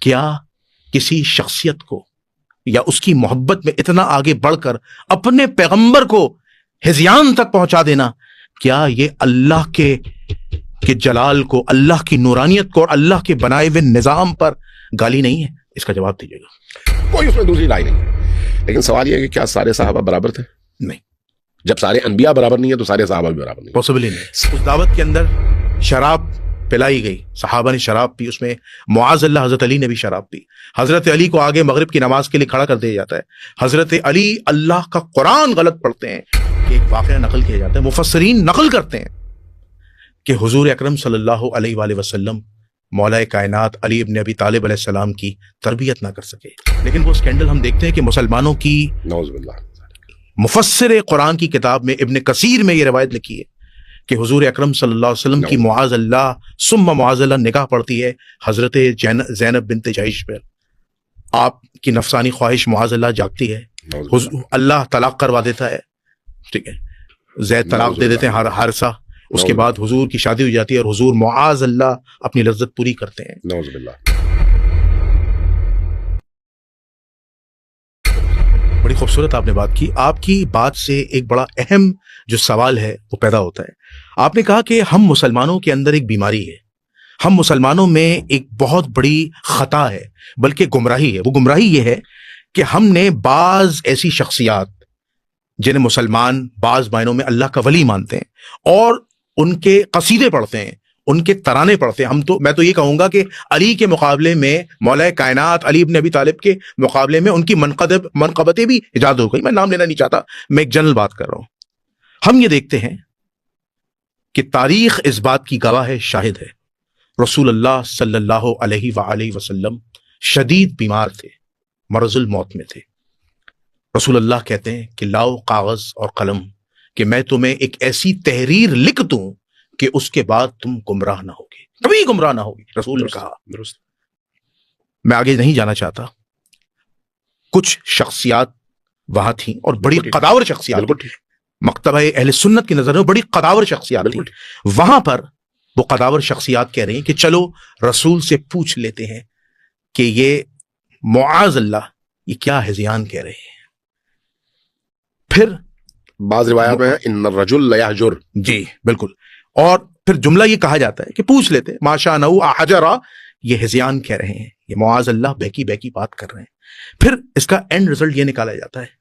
کیا کسی شخصیت کو یا اس کی محبت میں اتنا آگے بڑھ کر اپنے پیغمبر کو ہذیان تک پہنچا دینا، کیا یہ اللہ کے جلال کو، اللہ کی نورانیت کو اور اللہ کے بنائے ہوئے نظام پر گالی نہیں ہے؟ اس کا جواب دیجیے گا. کوئی اس میں دوسری رائے نہیں ہے، لیکن سوال یہ ہے کہ کیا سارے صحابہ برابر تھے؟ نہیں. جب سارے انبیاء برابر نہیں ہیں تو سارے صحابہ بھی برابر نہیں. پاسبل ہی نہیں. اس دعوت کے اندر شراب پلائی گئی، صحابہ نے شراب پی، اس میں معاذ اللہ حضرت علی نے بھی شراب پی. حضرت علی کو آگے مغرب کی نماز کے لیے کھڑا کر دیا جاتا ہے. حضرت علی اللہ کا قرآن غلط پڑھتے ہیں کہ ایک واقعہ نقل کیا جاتا ہے، مفسرین نقل کرتے ہیں کہ حضور اکرم صلی اللہ علیہ وآلہ وسلم مولا کائنات علی ابن ابی طالب علیہ السلام کی تربیت نہ کر سکے. لیکن وہ سکینڈل ہم دیکھتے ہیں کہ مسلمانوں کی، نعوذ باللہ، مفسر قرآن کی کتاب میں ابن کثیر میں یہ روایت لکھی ہے کہ حضور اکرم صلی اللہ علیہ وسلم کی معاذ اللہ ثم معاذ اللہ نگاہ پڑتی ہے حضرت زینب بنت جحش پر. آپ کی نفسانی خواہش معاذ اللہ جاگتی ہے، اللہ طلاق کروا دیتا ہے، ٹھیک ہے، زید طلاق دے دیتے ہیں حارثہ. اس کے بعد حضور کی شادی ہو جاتی ہے اور حضور معاذ اللہ اپنی لذت پوری کرتے ہیں. نعوذ باللہ. بڑی خوبصورت آپ نے بات کی. آپ کی بات سے ایک بڑا اہم جو سوال ہے وہ پیدا ہوتا ہے. آپ نے کہا کہ ہم مسلمانوں کے اندر ایک بیماری ہے، ہم مسلمانوں میں ایک بہت بڑی خطا ہے، بلکہ گمراہی ہے. وہ گمراہی یہ ہے کہ ہم نے بعض ایسی شخصیات جنہیں مسلمان بعض معنوں میں اللہ کا ولی مانتے ہیں اور ان کے قصیدے پڑھتے ہیں، ان کے ترانے پڑھتے ہیں. میں تو یہ کہوں گا کہ علی کے مقابلے میں، مولا کائنات علی ابن ابی طالب کے مقابلے میں ان کی منقبتیں بھی ایجاد ہو گئی. میں نام لینا نہیں چاہتا، میں ایک جنرل بات کر رہا ہوں. ہم یہ دیکھتے ہیں کہ تاریخ اس بات کی گواہ ہے، شاہد ہے. رسول اللہ صلی اللہ علیہ وآلہ وسلم شدید بیمار تھے، مرض الموت میں تھے. رسول اللہ کہتے ہیں کہ لاؤ کاغذ اور قلم کہ میں تمہیں ایک ایسی تحریر لکھ دوں کہ اس کے بعد تم گمراہ نہ ہوگے، کبھی گمراہ نہ ہوگی. رسول نے کہا. میں آگے نہیں جانا چاہتا. کچھ شخصیات وہاں تھیں اور بڑی قداور شخصیات، مکتبہ اہل سنت کی نظر میں بڑی قداور شخصیات تھیں. وہاں پر وہ قداور شخصیات کہہ رہے ہیں کہ چلو رسول سے پوچھ لیتے ہیں کہ یہ معاذ اللہ یہ کیا ہذیان کہہ رہے ہیں. پھر بعض روایات میں ان الرجل لیہجر، جی بالکل، اور پھر جملہ یہ کہا جاتا ہے کہ پوچھ لیتے ہیں ماشاء نو حجرا، یہ ہذیان کہہ رہے ہیں، یہ معاذ اللہ بہکی بہکی بات کر رہے ہیں. پھر اس کا اینڈ رزلٹ یہ نکالا جاتا ہے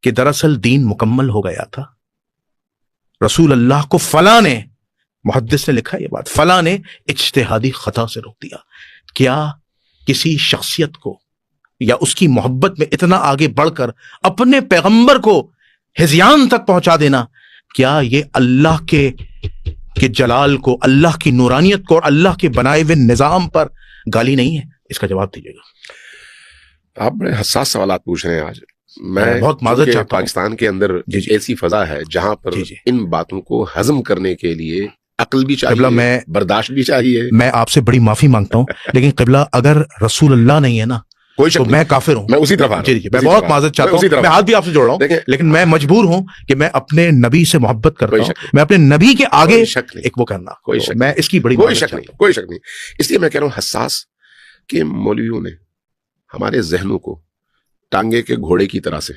کہ دراصل دین مکمل ہو گیا تھا. رسول اللہ کو فلاں نے، محدث نے لکھا یہ بات، فلاں نے اجتہادی خطا سے روک دیا. کیا کسی شخصیت کو یا اس کی محبت میں اتنا آگے بڑھ کر اپنے پیغمبر کو ہذیان تک پہنچا دینا، کیا یہ اللہ کے جلال کو، اللہ کی نورانیت کو اور اللہ کے بنائے ہوئے نظام پر گالی نہیں ہے؟ اس کا جواب دیجیے گا. آپ بڑے حساس سوالات پوچھ رہے ہیں آج. میں بہت معذرت چاہتا ہوں. پاکستان کے اندر ایسی فضا ہے جہاں پر ان باتوں کو ہضم کرنے کے لیے عقل بھی چاہیے، میں برداشت بھی چاہیے. میں آپ سے بڑی معافی مانگتا ہوں، لیکن قبلہ اگر رسول اللہ نہیں ہے نا تو میں کافر ہوں. میں اسی طرف میں بہت معذرت چاہتا ہوں، میں ہاتھ بھی آپ سے جوڑ رہا ہوں، لیکن میں مجبور ہوں کہ میں اپنے نبی سے محبت کرتا ہوں. میں اپنے نبی کے آگے ایک وہ کرنا، میں اس کی بڑی کوئی شک نہیں. اس لیے میں کہہ رہا ہوں حساس کہ مولویوں نے ہمارے ذہنوں کو ٹانگے کے گھوڑے کی طرح سے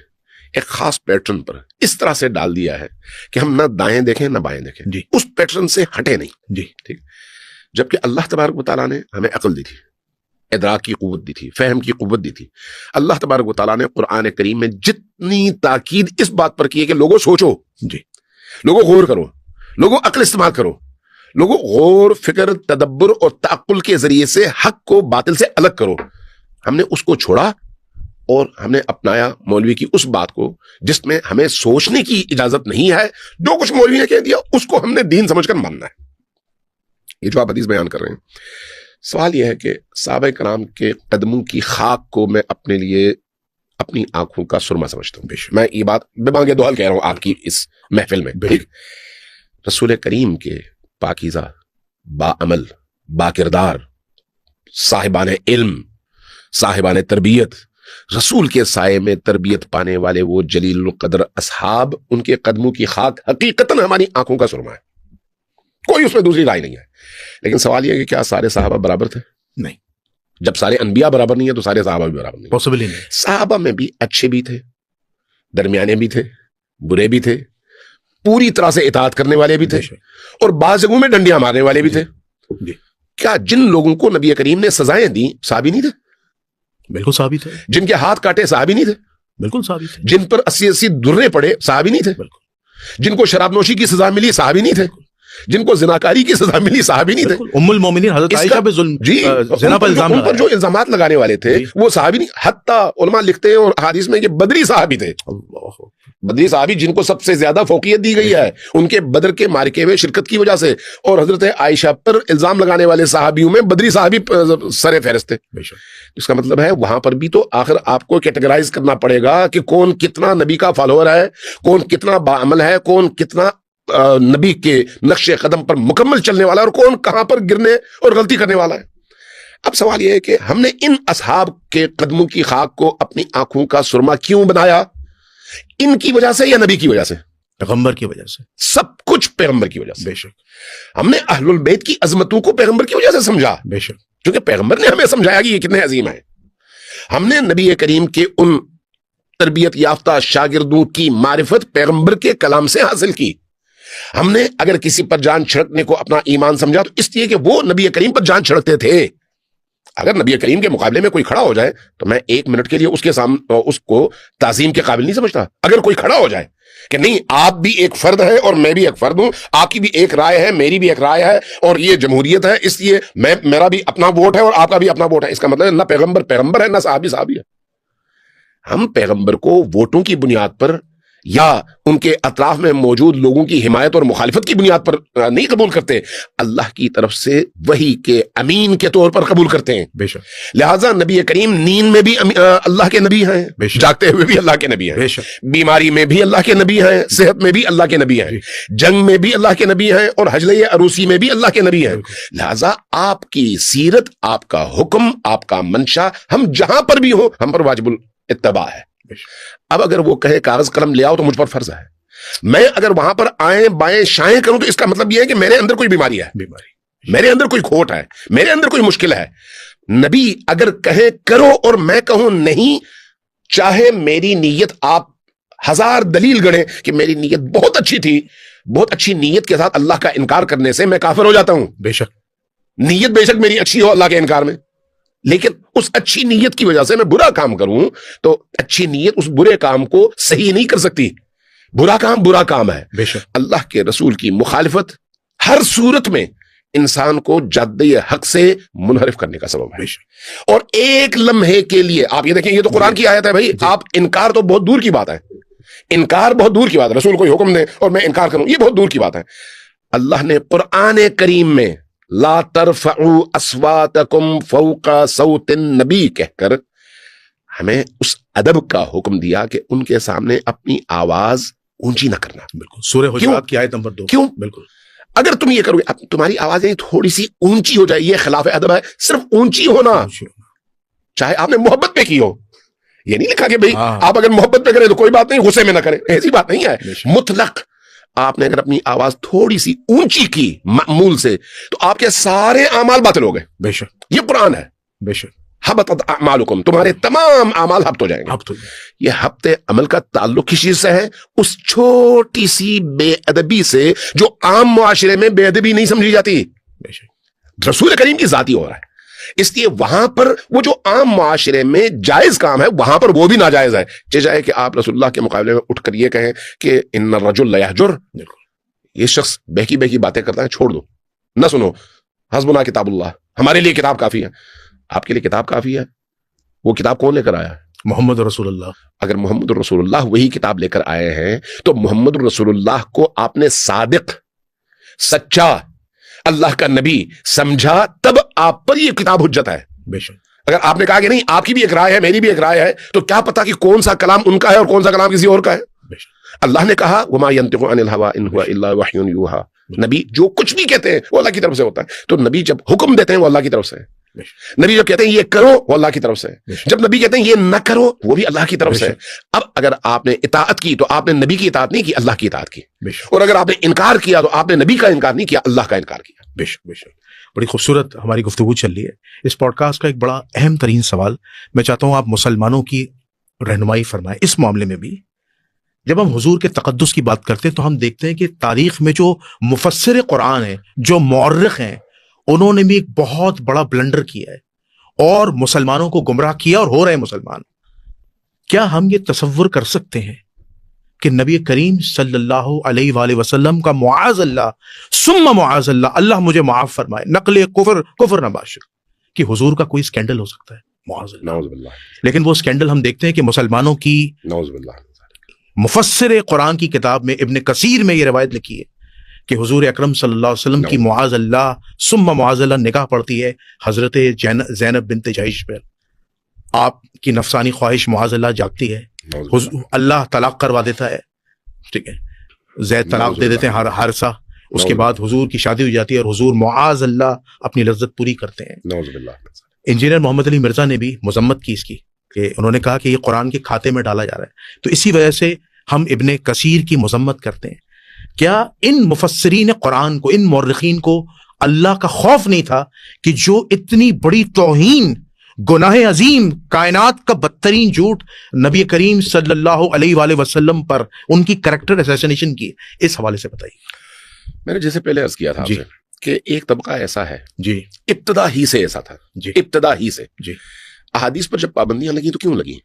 ایک خاص پیٹرن پر اس طرح سے ڈال دیا ہے کہ ہم نہ دائیں دیکھیں نہ بائیں دیکھیں، اس پیٹرن سے ہٹے نہیں. ٹھیک. جبکہ اللہ تبارک و تعالیٰ نے ہمیں عقل دی تھی، ادراک کی قوت دی تھی، فہم کی قوت دی تھی. اللہ تبارک و تعالیٰ نے قرآن کریم میں جتنی تاکید اس بات پر کی ہے کہ لوگوں سوچو، لوگوں غور کرو، لوگوں عقل استعمال کرو، لوگوں غور فکر تدبر اور تعقل کے ذریعے سے حق کو باطل سے الگ کرو. ہم نے اس کو چھوڑا اور ہم نے اپنایا مولوی کی اس بات کو جس میں ہمیں سوچنے کی اجازت نہیں ہے. جو کچھ مولوی نے کہہ دیا اس کو ہم نے دین سمجھ کر ماننا ہے. یہ جو آپ حدیث بیان کر رہے ہیں، سوال یہ ہے کہ صحابہ کرام کے قدموں کی خاک کو میں اپنے لیے اپنی آنکھوں کا سرما سمجھتا ہوں. میں یہ بات بے مانگے دوحل کہہ رہا ہوں آپ کی اس محفل میں. رسول کریم کے پاکیزہ، با عمل، با کردار، صاحبان علم، صاحبان تربیت، رسول کے سائے میں تربیت پانے والے وہ جلیل القدر اصحاب، ان کے قدموں کی خاک حقیقتاً ہماری آنکھوں کا سرما ہے. کوئی اس میں دوسری رائے نہیں ہے. لیکن سوال یہ ہے کہ کیا سارے صحابہ برابر تھے؟ نہیں. جب سارے انبیاء برابر نہیں ہیں تو سارے صحابہ بھی برابر نہیں. پاسبل ہی نہیں. صحابہ میں بھی اچھے بھی تھے, درمیانے بھی تھے, برے بھی تھے, پوری طرح سے اطاعت کرنے والے بھی تھے, اور بعض جگہوں میں ڈنڈیاں مارنے والے بھی تھے. کیا جن لوگوں کو نبی کریم نے سزائیں دی صحابی نہیں تھے؟ بالکل صحابی تھے. جن کے ہاتھ کاٹے صحابی نہیں تھے؟ بالکل صحابی تھے. جن پر 80 درے پڑے صحابی نہیں تھے؟ بالکل. جن کو شراب نوشی کی سزا ملی صحابی نہیں تھے؟ جن کو زناکاری کی سزا ملی صحابی نہیں تھے؟ ام المومنین حضرت عائشہ پہ ظلم زنا پر الزام ان پر جو الزامات لگانے والے تھے وہ صحابی نہیں. حتیٰ علماء لکھتے ہیں اور حدیث میں کہ بدری صحابی تھے. بدری صحابی جن کو سب سے زیادہ فوقیت دی گئی ہے ان کے بدر کے مارکے میں شرکت کی وجہ سے, اور حضرت عائشہ پر الزام لگانے والے صحابیوں میں بدری صحابی سر فہرست تھے. اس کا مطلب ہے وہاں پر بھی تو آخر آپ کو کیٹیگرائز کرنا پڑے گا کہ کون کتنا نبی کا فالوور ہے, کون کتنا باعمل ہے, کون کتنا نبی کے نقش قدم پر مکمل چلنے والا ہے, اور کون کہاں پر گرنے اور غلطی کرنے والا ہے. اب سوال یہ ہے کہ ہم نے ان اصحاب کے قدموں کی خاک کو اپنی آنکھوں کا سرما کیوں بنایا؟ ان کی وجہ سے یا نبی کی وجہ سے؟ پیغمبر کی وجہ سے. سب کچھ پیغمبر کی وجہ سے. بے شک. ہم نے اہل البیت کی عظمتوں کو پیغمبر کی وجہ سے سمجھا. بے شک. کیونکہ پیغمبر نے ہمیں سمجھایا کہ یہ کتنے عظیم ہیں. ہم نے نبی کریم کے ان تربیت یافتہ شاگردوں کی معرفت پیغمبر کے کلام سے حاصل کی. ہم نے اگر کسی پر جان چھڑکنے کو اپنا ایمان سمجھا تو اس لیے کہ وہ نبی کریم پر جان چھڑکتے تھے. اگر نبی کریم کے مقابلے میں کوئی کھڑا ہو جائے تو میں 1 منٹ کے لیے اس کے سامنے اس کو تعظیم کے قابل نہیں سمجھتا. اگر کوئی کھڑا ہو جائے کہ نہیں آپ بھی ایک فرد ہے اور میں بھی ایک فرد ہوں, آپ کی بھی ایک رائے ہے, میری بھی ایک رائے ہے, اور یہ جمہوریت ہے, اس لیے میرا بھی اپنا ووٹ ہے اور آپ کا بھی اپنا ووٹ ہے, اس کا مطلب نہ پیغمبر ہے نہ صحابی ہے. ہم پیغمبر کو ووٹوں کی بنیاد پر یا ان کے اطراف میں موجود لوگوں کی حمایت اور مخالفت کی بنیاد پر نہیں قبول کرتے, اللہ کی طرف سے وحی کے امین کے طور پر قبول کرتے ہیں. بے شک. لہٰذا نبی کریم نیند میں بھی اللہ کے نبی ہیں, جاگتے ہوئے بھی اللہ کے نبی ہیں, بیماری میں بھی اللہ کے نبی ہیں, صحت میں بھی اللہ کے نبی ہیں, جنگ میں بھی اللہ کے نبی ہیں, اور حجلے عروسی میں بھی اللہ کے نبی ہیں. لہٰذا آپ کی سیرت, آپ کا حکم, آپ کا منشا ہم جہاں پر بھی ہو ہم پر واجب الاتباع ہے. اب اگر وہ کہے کاغذ قلم لے آؤ تو مجھ پر فرض ہے. میں اگر وہاں پر آئیں بائیں شائیں کروں تو اس کا مطلب یہ ہے کہ میرے اندر کوئی بیماری ہے, میرے اندر کوئی کھوٹ ہے, میرے اندر کوئی مشکل ہے. نبی اگر کہے کرو اور میں کہوں نہیں, چاہے میری نیت آپ 1000 دلیل گڑیں کہ میری نیت بہت اچھی تھی, بہت اچھی نیت کے ساتھ اللہ کا انکار کرنے سے میں کافر ہو جاتا ہوں. بے شک. نیت بے شک میری اچھی ہو اللہ کے انکار میں, لیکن اس اچھی نیت کی وجہ سے میں برا کام کروں تو اچھی نیت اس برے کام کو صحیح نہیں کر سکتی. برا کام ہے. بے شک. اللہ کے رسول کی مخالفت ہر صورت میں انسان کو جادہ حق سے منحرف کرنے کا سبب ہے. اور ایک لمحے کے لیے آپ یہ دیکھیں, یہ تو قرآن کی آیت ہے بھائی, آپ انکار تو بہت دور کی بات ہے, انکار بہت دور کی بات ہے. رسول کوئی حکم دے اور میں انکار کروں یہ بہت دور کی بات ہے. اللہ نے قرآن کریم میں لا ترفعوا اصواتکم فوق صوت النبی کہہ کر ہمیں اس ادب کا حکم دیا کہ ان کے سامنے اپنی آواز اونچی نہ کرنا. بالکل. سورہ حجرات کی آیت نمبر 2. کیوں؟ بالکل. اگر تم یہ کرو گے تمہاری آوازیں تھوڑی سی اونچی ہو جائے, یہ خلاف ادب ہے. صرف اونچی ہونا, چاہے آپ نے محبت پہ کی ہو, یہ نہیں لکھا کہ بھائی آپ اگر محبت پہ کریں تو کوئی بات نہیں, غصے میں نہ کریں, ایسی بات نہیں ہے. مطلق آپ نے اگر اپنی آواز تھوڑی سی اونچی کی معمول سے تو آپ کے سارے اعمال باطل ہو گئے. بے شک. یہ قرآن ہے. بے شک. حبطت اعمالکم, تمہارے تمام اعمال حبط ہو جائیں گے. یہ حبط عمل کا تعلق کس چیز سے ہے؟ اس چھوٹی سی بے ادبی سے جو عام معاشرے میں بے ادبی نہیں سمجھی جاتی. بے شک. رسول کریم کی ذاتی ہو رہا ہے, اس لیے وہاں پر وہ جو عام معاشرے میں جائز کام ہے وہاں پر وہ بھی ناجائز ہے. چاہے کہ آپ رسول اللہ کے مقابلے میں اٹھ کر یہ کہیں کہ ان الرجل لیہجر, یہ شخص بہکی بہکی باتیں کرتا ہے, چھوڑ دو, نہ سنو. حسبنا کتاب اللہ, ہمارے لیے کتاب کافی ہے. آپ کے لیے کتاب کافی ہے؟ وہ کتاب کون لے کر آیا ہے؟ محمد رسول اللہ. اگر محمد رسول اللہ وہی کتاب لے کر آئے ہیں تو محمد رسول اللہ کو آپ نے صادق, سچا, اللہ کا نبی سمجھا, تب آپ پر یہ کتاب حجت ہے. بے شک. اگر آپ نے کہا کہ نہیں آپ کی بھی ایک رائے ہے میری بھی ایک رائے ہے, تو کیا پتا کہ کون سا کلام ان کا ہے اور کون سا کلام کسی اور کا ہے. اللہ نے کہا وما ينطق عن الهوى ان هو الا وحي يوحى, نبی جو کچھ بھی کہتے ہیں وہ اللہ کی طرف سے ہوتا ہے. تو نبی جب حکم دیتے ہیں وہ اللہ کی طرف سے ہے. نبی جب کہتے ہیں یہ کرو وہ اللہ کی طرف سے ہے. جب نبی کہتے ہیں یہ نہ کرو وہ بھی اللہ کی طرف سے ہے. اب اگر آپ نے اطاعت کی تو آپ نے نبی کی اطاعت نہیں کی, اللہ کی اطاعت کی. اور اگر آپ نے انکار کیا تو آپ نے نبی کا انکار نہیں کیا, اللہ کا انکار کیا. بے شک. بے شک. بڑی خوبصورت ہماری گفتگو چل رہی ہے. اس پوڈ کاسٹ کا ایک بڑا اہم ترین سوال میں چاہتا ہوں آپ مسلمانوں کی رہنمائی فرمائیں اس معاملے میں بھی. جب ہم حضور کے تقدس کی بات کرتے ہیں تو ہم دیکھتے ہیں کہ تاریخ میں جو مفسر قرآن ہیں, جو مورخ ہیں, انہوں نے بھی ایک بہت بڑا بلنڈر کیا ہے اور مسلمانوں کو گمراہ کیا اور ہو رہے ہیں مسلمان. کیا ہم یہ تصور کر سکتے ہیں کہ نبی کریم صلی اللہ علیہ وآلہ وسلم کا معاذ اللہ ثم معاذ اللہ, اللہ مجھے معاف فرمائے, نقل کفر نہ باشد, کہ حضور کا کوئی سکینڈل ہو سکتا ہے؟ معاذ اللہ. نعوذ باللہ. لیکن وہ سکینڈل ہم دیکھتے ہیں کہ مسلمانوں کی نعوذ باللہ. مفسر قرآن کی کتاب میں ابن کثیر میں یہ روایت لکھی ہے کہ حضور اکرم صلی اللہ علیہ وسلم کی معاذ اللہ ثم معاذ اللہ نکاح پڑتی ہے حضرت زینب بنت جحش پر. آپ کی نفسانی خواہش معاذ اللہ جاگتی ہے, اللہ طلاق کروا دیتا ہے, ٹھیک ہے, زید طلاق دے دیتے ہیں ہر سا. اس کے بعد حضور کی شادی ہو جاتی ہے اور حضور معاذ اللہ اپنی لذت پوری کرتے ہیں. نعوذ باللہ. انجینئر محمد علی مرزا نے بھی مذمت کی اس کی, کہ انہوں نے کہا کہ یہ قرآن کے کھاتے میں ڈالا جا رہا ہے. تو اسی وجہ سے ہم ابن کثیر کی مذمت کرتے ہیں. کیا ان مفسرین قرآن کو, ان مورخین کو اللہ کا خوف نہیں تھا کہ جو اتنی بڑی توہین, گناہ عظیم, کائنات کا بدترین جھوٹ نبی کریم صلی اللہ علیہ وآلہ وسلم پر ان کی کریکٹر اسیسینیشن کی, اس حوالے سے بتائیے. میں نے جیسے پہلے عرض کیا تھا جی کہ ایک طبقہ ایسا ہے, جی ابتدا ہی سے ایسا تھا, جی ابتدا ہی سے. جی احادیث پر جب پابندیاں لگیں تو کیوں لگیں؟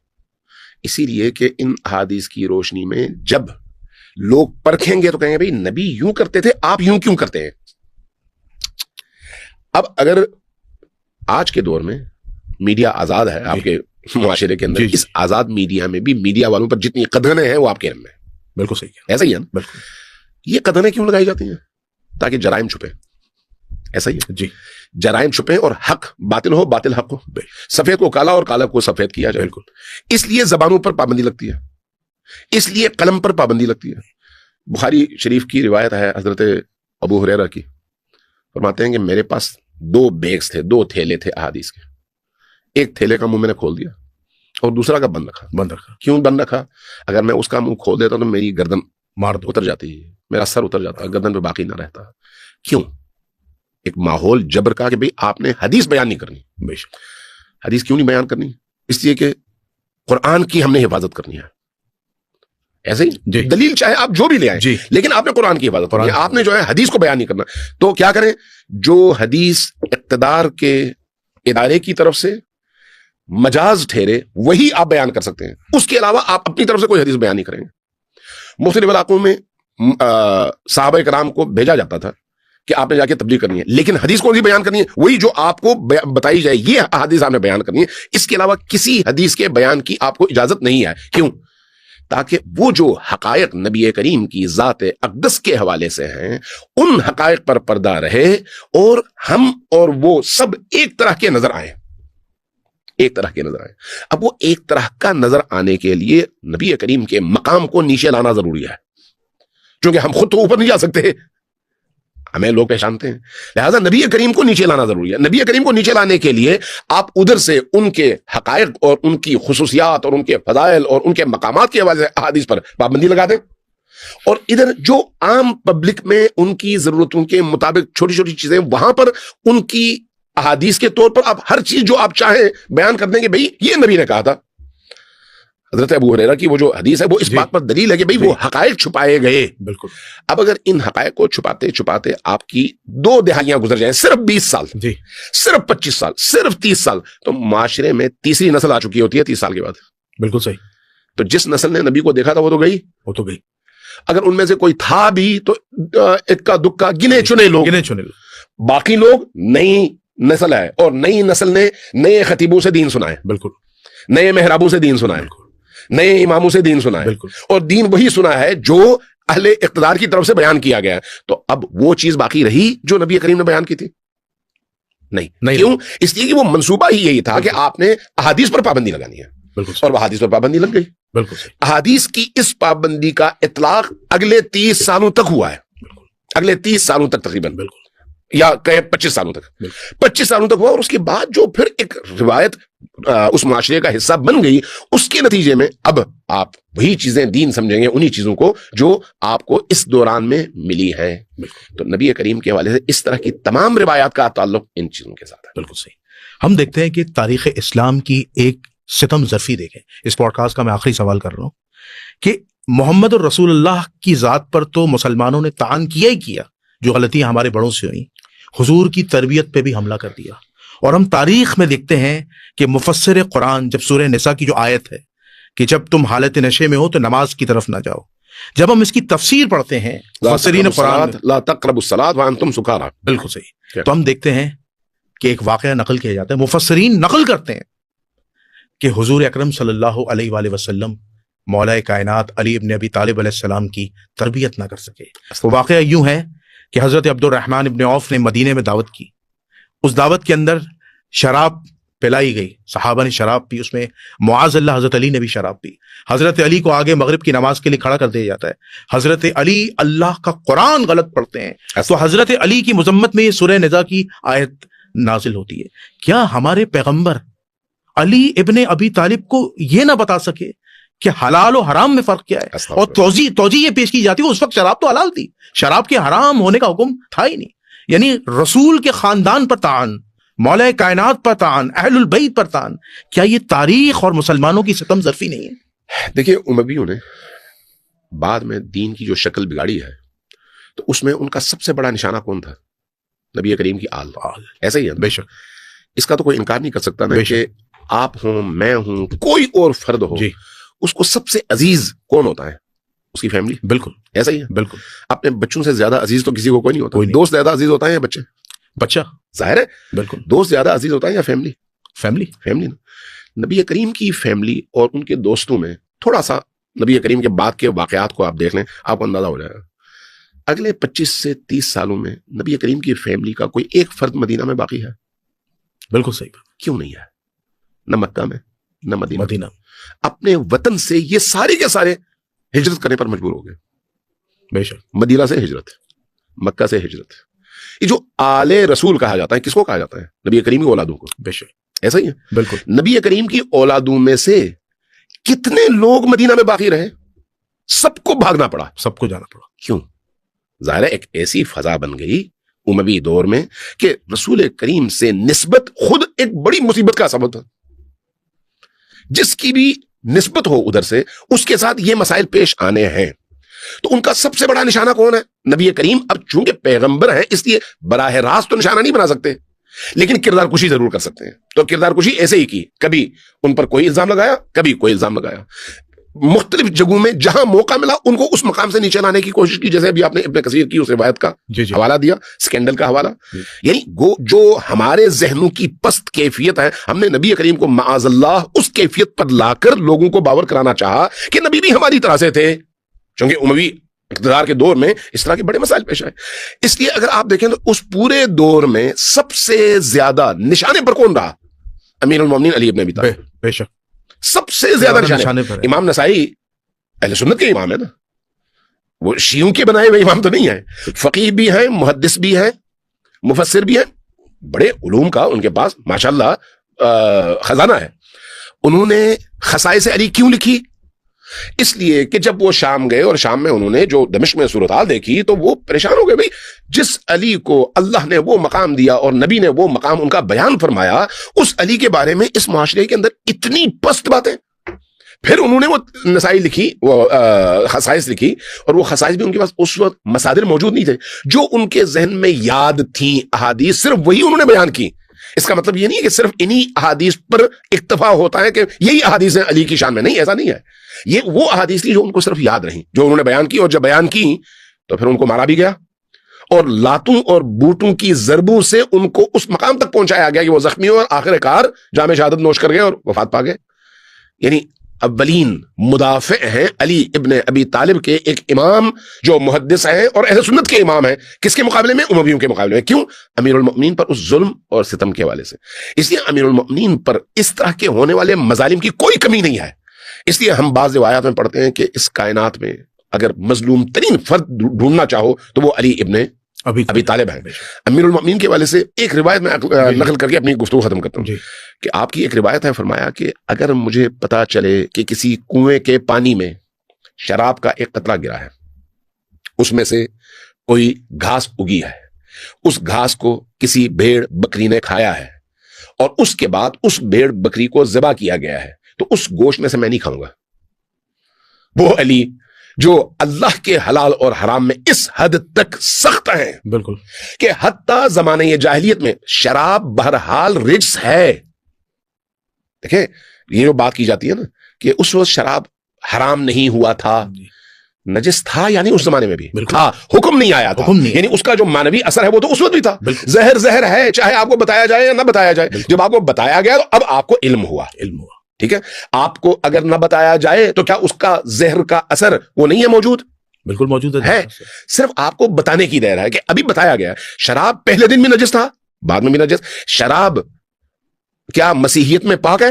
اسی لیے کہ ان احادیث کی روشنی میں جب لوگ پرکھیں گے تو کہیں گے بھئی نبی یوں کرتے تھے, آپ یوں کیوں کرتے ہیں؟ اب اگر آج کے دور میں میڈیا آزاد ہے آپ کے معاشرے کے اندر, اس آزاد میڈیا میں بھی میڈیا والوں پر جتنی قدغنیں ہیں وہ آپ کے علم میں. بالکل صحیح ہے, ایسا ہی ہے نا. بالکل. یہ قدغنیں کیوں لگائی جاتی ہیں؟ تاکہ جرائم چھپے. ایسا ہی ہے جی, جرائم چھپیں اور حق باطل ہو, باطل حق ہو, سفید کو کالا اور کالا کو سفید کیا جائے. بالکل. اس لیے زبانوں پر پابندی لگتی ہے, اس لیے قلم پر پابندی لگتی ہے. بخاری شریف کی روایت ہے حضرت ابو ہریرہ کی, فرماتے ہیں کہ میرے پاس 2 بیگز تھے, 2 تھیلے تھے احادیث کے. ایک تھیلے کا منہ میں نے کھول دیا اور دوسرا کا بند رکھا. کیوں بند رکھا؟ اگر میں اس کا منہ کھول دیتا تو میری گردن اتر جاتی, میرا سر اتر جاتا, گردن پہ باقی نہ رہتا. کیوں؟ ایک ماحول جبر کا کہ بھئی آپ نے حدیث بیان نہیں کرنی. بے شک. حدیث کیوں نہیں بیان کرنی؟ اس لیے کہ قرآن کی ہم نے حفاظت کرنی ہے. ایسے ہی دلیل چاہے آپ جو بھی لے آئیں, لیکن آپ نے قرآن کی حفاظت کرنی ہے. آپ نے جو ہے حدیث کو بیان نہیں کرنا. تو کیا کریں؟ جو حدیث اقتدار کے ادارے کی طرف سے مجاز ٹھہرے وہی آپ بیان کر سکتے ہیں. اس کے علاوہ آپ اپنی طرف سے کوئی حدیث بیان نہیں کریں گے. مختلف علاقوں میں صحابہ کرام کو بھیجا جاتا تھا کہ آپ نے جا کے تبلیغ کرنی ہے, لیکن حدیث کون سی بیان کرنی ہے؟ وہی جو آپ کو بتائی جائے, یہ حدیث آپ نے بیان کرنی ہے. اس کے علاوہ کسی حدیث کے بیان کی آپ کو اجازت نہیں ہے. کیوں؟ تاکہ وہ جو حقائق نبی کریم کی ذات اقدس کے حوالے سے ہیں ان حقائق پر پردہ رہے اور ہم اور وہ سب ایک طرح کے نظر آئیں. ایک طرح کے نظر آئیں. اب وہ ایک طرح کا نظر آنے کے لیے نبی کریم کے مقام کو نیچے لانا ضروری ہے, کیونکہ ہم خود تو اوپر نہیں جا سکتے, ہمیں لوگ پہچانتے ہیں. لہذا نبی کریم کو نیچے لانا ضروری ہے. نبی کریم کو نیچے لانے کے لیے آپ ادھر سے ان کے حقائق اور ان کی خصوصیات اور ان کے فضائل اور ان کے مقامات کے حوالے سے احادیث پر پابندی لگا دیں, اور ادھر جو عام پبلک میں ان کی ضرورتوں کے مطابق چھوٹی چھوٹی چیزیں وہاں پر ان کی احادیث کے طور پر آپ ہر چیز جو آپ چاہیں بیان کر دیں گے. بھئی یہ نبی نے کہا تھا. حضرت ابو ہریرہ کی وہ جو حدیث ہے وہ اس بات پر دلیل ہے کہ بھئی وہ حقائق چھپائے گئے. بالکل. اب اگر ان حقائق کو چھپاتے چھپاتے آپ کی 2 دہائیاں گزر جائیں, صرف 20 سال, صرف 25 سال, صرف 30 سال, تو معاشرے میں تیسری نسل آ چکی ہوتی ہے 30 سال کے بعد. بالکل صحیح. تو جس نسل نے نبی کو دیکھا تھا وہ تو گئی. اگر ان میں سے کوئی تھا بھی تو اکا دکا گنے چنے لوگ, باقی لوگ نئی نسل ہے, اور نئی نسل نے نئے خطیبوں سے دین سنا ہے. بالکل. نئے محرابوں سے دین سنا ہے, نئے اماموں سے دین سنا ہے, اور دین وہی سنا ہے جو اہل اقتدار کی طرف سے بیان کیا گیا ہے. تو اب وہ چیز باقی رہی جو نبی کریم نے بیان کی تھی؟ نہیں. کیوں؟ اس لیے کہ وہ منصوبہ ہی یہی تھا کہ آپ نے احادیث پر پابندی لگانی ہے. اور وہ احادیث پر پابندی لگ گئی. بالکل. احادیث کی اس پابندی کا اطلاق اگلے 30 سالوں تک ہوا ہے. اگلے 30 سالوں تک تقریباً, یا کہیں 25 سالوں تک. 25 سالوں تک ہوا, اور اس کے بعد جو پھر ایک روایت اس معاشرے کا حصہ بن گئی، اس کے نتیجے میں اب آپ وہی چیزیں دین سمجھیں گے، انہی چیزوں کو جو آپ کو اس دوران میں ملی ہیں۔ تو نبی کریم کے حوالے سے اس طرح کی تمام روایات کا تعلق ان چیزوں کے ساتھ ہے۔ بالکل صحیح۔ ہم دیکھتے ہیں کہ تاریخ اسلام کی ایک ستم ظرفی دیکھیں، اس پوڈ کاسٹ کا میں آخری سوال کر رہا ہوں کہ محمد الرسول اللہ کی ذات پر تو مسلمانوں نے طعن کیا ہی کیا، جو غلطیاں ہمارے بڑوں سے ہوئیں، حضور کی تربیت پہ بھی حملہ کر دیا، اور ہم تاریخ میں دیکھتے ہیں کہ مفسر قرآن جب سورہ نساء کی جو آیت ہے کہ جب تم حالت نشے میں ہو تو نماز کی طرف نہ جاؤ، جب ہم اس کی تفسیر پڑھتے ہیں مفسرین قرآن لا تقربوا الصلاۃ وانتم سکارى، بالکل صحیح، تو ہم دیکھتے ہیں کہ ایک واقعہ نقل کیا جاتا ہے، مفسرین نقل کرتے ہیں کہ حضور اکرم صلی اللہ علیہ وآلہ وسلم مولا کائنات علی ابن ابی طالب علیہ السلام کی تربیت نہ کر سکے۔ وہ واقعہ یوں ہے کہ حضرت عبد الرحمن ابن عوف نے مدینے میں دعوت کی، اس دعوت کے اندر شراب پلائی گئی، صحابہ نے شراب پی، اس میں معاذ اللہ حضرت علی نے بھی شراب پی، حضرت علی کو آگے مغرب کی نماز کے لیے کھڑا کر دیا جاتا ہے، حضرت علی اللہ کا قرآن غلط پڑھتے ہیں، تو حضرت علی کی مذمت میں یہ سورہ نساء کی آیت نازل ہوتی ہے۔ کیا ہمارے پیغمبر علی ابن ابی طالب کو یہ نہ بتا سکے کہ حلال و حرام میں فرق کیا ہے؟ اور توجیہ یہ پیش کی جاتی ہے اس وقت شراب تو حلال تھی، شراب کے حرام ہونے کا حکم تھا ہی نہیں، یعنی رسول کے خاندان پر طعن، مولا کائنات پر طعن، اہل البیت پر طعن، کیا یہ تاریخ اور مسلمانوں کی ستم ظرفی نہیں ہے؟ دیکھیے امویوں نے بعد میں دین کی جو شکل بگاڑی ہے تو اس میں ان کا سب سے بڑا نشانہ کون تھا؟ نبی کریم کی آل، ایسا ہی ہے، بے شک، اس کا تو کوئی انکار نہیں کر سکتا نا کہ آپ ہوں، میں ہوں، کوئی اور فرد ہو، اس کو سب سے عزیز کون ہوتا ہے؟ اس کی فیملی، بالکل ایسا ہی ہے، بالکل۔ اپنے بچوں سے زیادہ عزیز تو کسی کو کوئی نہیں ہوتا، دوست زیادہ عزیز ہوتا ہے یا بچہ؟ ظاہر ہے، بالکل، دوست زیادہ عزیز ہوتا ہے یا فیملی نبی کریم کی فیملی اور ان کے دوستوں میں تھوڑا سا نبی کریم کے بعد کے واقعات کو آپ دیکھ لیں، آپ کو اندازہ ہو جائے گا اگلے 25 سے 30 سالوں میں نبی کریم کی فیملی کا کوئی ایک فرد مدینہ میں باقی ہے؟ بالکل صحیح، کیوں نہیں ہے؟ نہ مکہ میں نہ مدینہ۔ اپنے وطن سے یہ سارے کے سارے ہجرت کرنے پر مجبور ہو گئے، بے شک، مدینہ سے ہجرت، مکہ سے ہجرت۔ یہ جو آل رسول کہا جاتا ہے، کس کو کہا جاتا ہے؟ نبی کریم کی اولادوں کو، بے شک، ایسا ہی ہے، بالکل۔ نبی کریم کی اولادوں میں سے کتنے لوگ مدینہ میں باقی رہے؟ سب کو بھاگنا پڑا، سب کو جانا پڑا، کیوں؟ ظاہر ہے ایک ایسی فضا بن گئی اموی دور میں کہ رسول کریم سے نسبت خود ایک بڑی مصیبت کا سبب تھا، جس کی بھی نسبت ہو ادھر سے اس کے ساتھ یہ مسائل پیش آنے ہیں۔ تو ان کا سب سے بڑا نشانہ کون ہے؟ نبی کریم۔ اب چونکہ پیغمبر ہیں اس لیے براہ راست تو نشانہ نہیں بنا سکتے، لیکن کردار کشی ضرور کر سکتے ہیں۔ تو کردار کشی ایسے ہی کی، کبھی ان پر کوئی الزام لگایا، کبھی کوئی الزام لگایا، مختلف جگہوں میں جہاں موقع ملا ان کو اس مقام سے نیچے لانے کی کوشش کی، جیسے ابھی آپ نے ابن کثیر کی اس روایت کا حوالہ دیا، سکینڈل کا حوالہ، یعنی جو ہمارے ذہنوں کی پست کیفیت ہے، ہم نے نبی کریم کو معاذ اللہ اس کیفیت پر لا کر لوگوں کو باور کرانا چاہا کہ نبی بھی ہماری طرح سے تھے، چونکہ اموی اقتدار کے دور میں اس طرح کے بڑے مسائل پیش آئے۔ اس لیے اگر آپ دیکھیں تو اس پورے دور میں سب سے زیادہ نشانے پر کون رہا؟ امیر المومنین علی ابن ابی طالب، بے شک، سب سے زیادہ نشانے پر۔ امام نسائی اہل سنت کے امام ہے نا، وہ شیعوں کے بنائے ہوئے امام تو نہیں ہے، فقیہ بھی ہیں، محدث بھی ہیں، مفسر بھی ہیں، بڑے علوم کا ان کے پاس ماشاءاللہ خزانہ ہے۔ انہوں نے خصائص علی کیوں لکھی؟ اس لیے کہ جب وہ شام گئے اور شام میں انہوں نے جو دمشق میں صورتحال دیکھی تو وہ پریشان ہو گئے، بھئی جس علی کو اللہ نے وہ مقام دیا اور نبی نے وہ مقام ان کا بیان فرمایا، اس علی کے بارے میں اس معاشرے کے اندر اتنی پست باتیں۔ پھر انہوں نے وہ نسائی لکھی، وہ خصائص لکھی، اور وہ خصائص بھی ان کے پاس اس وقت مصادر موجود نہیں تھے، جو ان کے ذہن میں یاد تھیں احادیث صرف وہی انہوں نے بیان کی۔ اس کا مطلب یہ نہیں ہے کہ صرف انہی احادیث پر اکتفا ہوتا ہے کہ یہی احادیث ہیں علی کی شان میں، نہیں، ایسا نہیں ہے۔ یہ وہ احادیث تھی جو ان کو صرف یاد رہیں، جو انہوں نے بیان کی، اور جب بیان کی تو پھر ان کو مارا بھی گیا، اور لاتوں اور بوٹوں کی ضربوں سے ان کو اس مقام تک پہنچایا گیا کہ وہ زخمی اور آخر کار جام شہادت نوش کر گئے اور وفات پا گئے۔ یعنی اولین مدافع ہیں علی ابن ابی طالب کے، ایک امام جو محدث ہیں اور اہل سنت کے امام ہیں، کس کے مقابلے میں؟ امویوں کے مقابلے میں۔ کیوں؟ امیر المؤمنین پر اس ظلم اور ستم کے حوالے سے۔ اس لیے امیر المؤمنین پر اس طرح کے ہونے والے مظالم کی کوئی کمی نہیں ہے۔ اس لیے ہم بعض روایات میں پڑھتے ہیں کہ اس کائنات میں اگر مظلوم ترین فرد ڈھونڈنا چاہو تو وہ علی ابن ابی طالب ہیں. امیر المؤمنین کے والے سے ایک روایت میں نقل کر کے اپنی گفتگو ختم کرتا ہوں جی. کہ آپ کی ایک روایت ہے، فرمایا کہ اگر مجھے پتا چلے کہ کسی کنویں کے پانی میں شراب کا ایک قطرہ گرا ہے، اس میں سے کوئی گھاس اگی ہے، اس گھاس کو کسی بھیڑ بکری نے کھایا ہے اور اس کے بعد اس بھیڑ بکری کو ذبح کیا گیا ہے، تو اس گوشت میں سے میں نہیں کھاؤں گا. وہ علی جو اللہ کے حلال اور حرام میں اس حد تک سخت ہیں بالکل کہ حتیٰ زمانے جاہلیت میں شراب بہرحال رجس ہے. دیکھیں یہ جو بات کی جاتی ہے نا کہ اس وقت شراب حرام نہیں ہوا تھا، نجس تھا، یعنی اس زمانے میں بھی تھا، حکم نہیں آیا تھا، یعنی اس کا جو معنوی اثر ہے وہ تو اس وقت بھی تھا. زہر ہے، چاہے آپ کو بتایا جائے یا نہ بتایا جائے. جب آپ کو بتایا گیا تو اب آپ کو علم ہوا. ٹھیک ہے، آپ کو اگر نہ بتایا جائے تو کیا اس کا زہر کا اثر وہ نہیں ہے موجود؟ بالکل موجود ہے. صرف آپ کو بتانے کی دیر ہے کہ ابھی بتایا گیا شراب پہلے دن بھی نجس تھا، بعد میں بھی نجس. شراب کیا مسیحیت میں پاک ہے؟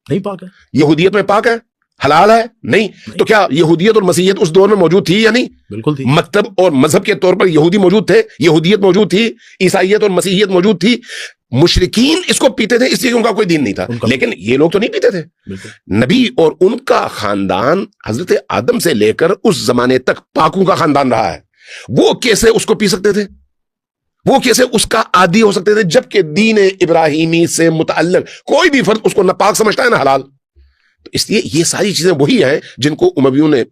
نہیں پاک ہے. یہودیت میں پاک ہے؟ حلال ہے؟ نہیں. تو کیا یہودیت اور مسیحیت اس دور میں موجود تھی یا نہیں؟ بالکل تھی. مکتب اور مذہب کے طور پر یہودی موجود تھے، یہودیت موجود تھی، عیسائیت اور مسیحیت موجود تھی. مشرکین اس کو پیتے تھے اس لیے ان کا کوئی دین نہیں تھا، لیکن یہ لوگ تو نہیں پیتے تھے. نبی اور ان کا خاندان حضرت آدم سے لے کر اس زمانے تک پاکوں کا خاندان رہا ہے. وہ کیسے اس کو پی سکتے تھے؟ وہ کیسے اس کا عادی ہو سکتے تھے جبکہ دین ابراہیمی سے متعلق کوئی بھی فرد اس کو نہ پاک سمجھتا ہے نہ حلال؟ تو اس لیے یہ ساری چیزیں وہی ہیں جن کو امویوں نے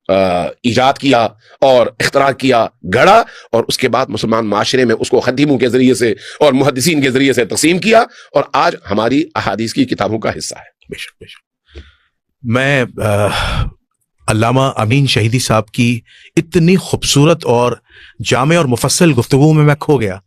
ایجاد کیا اور اختراع کیا، گھڑا، اور اس کے بعد مسلمان معاشرے میں اس کو خدیموں کے ذریعے سے اور محدثین کے ذریعے سے تقسیم کیا اور آج ہماری احادیث کی کتابوں کا حصہ ہے. بے شک بے شک. میں علامہ امین شہیدی صاحب کی اتنی خوبصورت اور جامع اور مفصل گفتگو میں کھو گیا